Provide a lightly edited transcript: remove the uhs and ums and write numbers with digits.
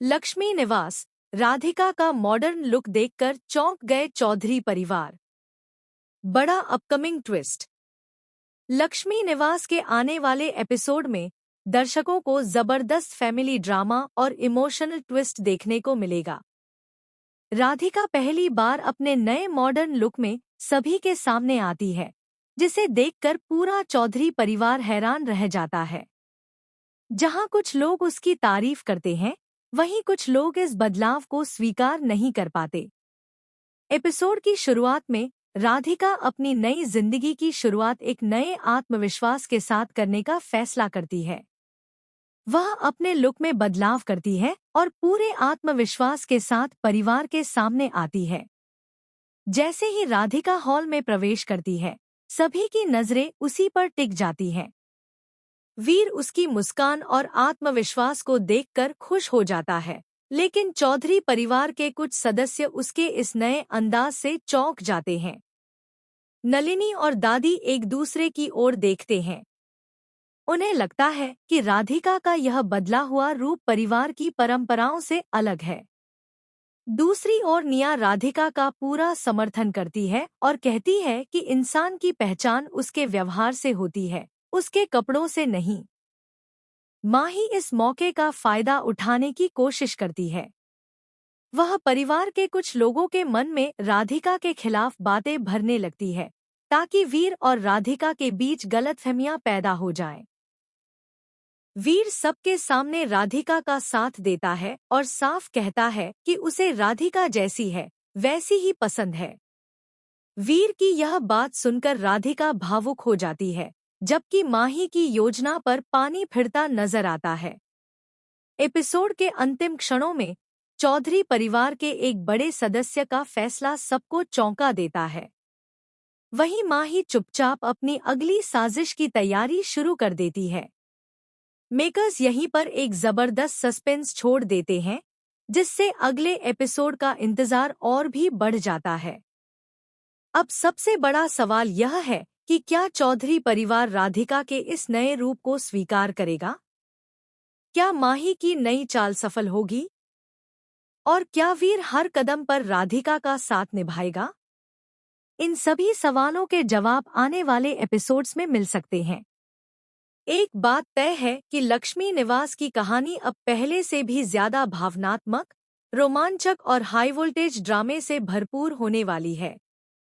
लक्ष्मी निवास, राधिका का modern look देखकर चौंक गए चौधरी परिवार। बड़ा अपकमिंग ट्विस्ट। लक्ष्मी निवास के आने वाले एपिसोड में दर्शकों को जबरदस्त फैमिली ड्रामा और इमोशनल ट्विस्ट देखने को मिलेगा। राधिका पहली बार अपने नए मॉडर्न लुक में सभी के सामने आती है, जिसे देखकर पूरा चौधरी परिवार हैरान रह जाता है। जहां कुछ लोग उसकी तारीफ करते हैं, वहीं कुछ लोग इस बदलाव को स्वीकार नहीं कर पाते। एपिसोड की शुरुआत में राधिका अपनी नई जिंदगी की शुरुआत एक नए आत्मविश्वास के साथ करने का फैसला करती है। वह अपने लुक में बदलाव करती है और पूरे आत्मविश्वास के साथ परिवार के सामने आती है। जैसे ही राधिका हॉल में प्रवेश करती है, सभी की नजरें उसी पर टिक जाती हैं। वीर उसकी मुस्कान और आत्मविश्वास को देखकर खुश हो जाता है, लेकिन चौधरी परिवार के कुछ सदस्य उसके इस नए अंदाज से चौंक जाते हैं। नलिनी और दादी एक दूसरे की ओर देखते हैं। उन्हें लगता है कि राधिका का यह बदला हुआ रूप परिवार की परंपराओं से अलग है। दूसरी ओर निया राधिका का पूरा समर्थन करती है और कहती है कि इंसान की पहचान उसके व्यवहार से होती है, उसके कपड़ों से नहीं। माही इस मौके का फायदा उठाने की कोशिश करती है। वह परिवार के कुछ लोगों के मन में राधिका के खिलाफ बातें भरने लगती है, ताकि वीर और राधिका के बीच गलतफहमियां पैदा हो जाएं। वीर सबके सामने राधिका का साथ देता है और साफ कहता है कि उसे राधिका जैसी है वैसी ही पसंद है। वीर की यह बात सुनकर राधिका भावुक हो जाती है, जबकि माही की योजना पर पानी फिरता नजर आता है। एपिसोड के अंतिम क्षणों में चौधरी परिवार के एक बड़े सदस्य का फैसला सबको चौंका देता है। वहीं माही चुपचाप अपनी अगली साजिश की तैयारी शुरू कर देती है। मेकर्स यहीं पर एक जबरदस्त सस्पेंस छोड़ देते हैं, जिससे अगले एपिसोड का इंतजार और भी बढ़ जाता है। अब सबसे बड़ा सवाल यह है कि क्या चौधरी परिवार राधिका के इस नए रूप को स्वीकार करेगा? क्या माही की नई चाल सफल होगी? और क्या वीर हर कदम पर राधिका का साथ निभाएगा? इन सभी सवालों के जवाब आने वाले एपिसोड्स में मिल सकते हैं। एक बात तय है कि लक्ष्मी निवास की कहानी अब पहले से भी ज्यादा भावनात्मक, रोमांचक और हाई वोल्टेज ड्रामे से भरपूर होने वाली है।